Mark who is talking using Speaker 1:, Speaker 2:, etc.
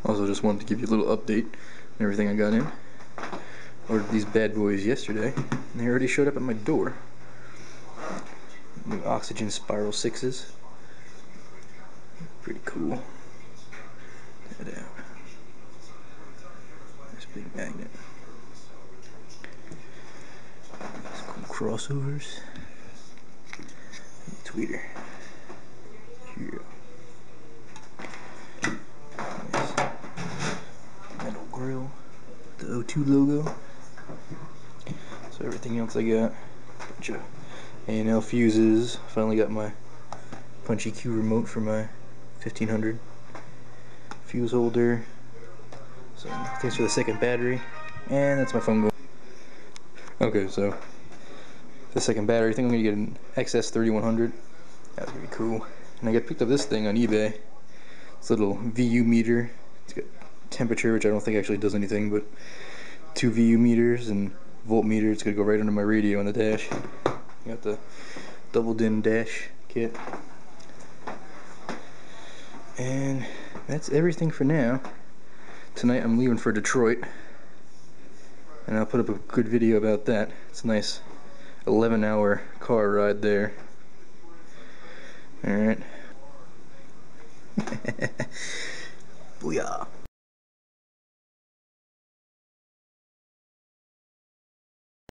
Speaker 1: Also, just wanted to give you a little update on everything I got in. Ordered these bad boys yesterday, and they already showed up at my door. New oxygen spiral 6s. Pretty cool. Check it out. Nice big magnet. These cool crossovers. Tweeter. Here. Nice metal grill. The O2 logo. So everything else I got. Bunch of A&L fuses. Finally got my punchy Q remote for my 1500 fuse holder. So thanks for the second battery. And that's my phone going. Okay, so the second battery, I think I'm gonna get an XS3100. That's pretty cool. And I picked up this thing on eBay. This little VU meter. It's got temperature, which I don't think actually does anything, but 2 VU meters and voltmeter. It's gonna go right under my radio on the dash. Got the double DIN dash kit. And that's everything for now. Tonight I'm leaving for Detroit, and I'll put up a good video about that. It's a nice 11-hour car ride there. Alright. Booyah.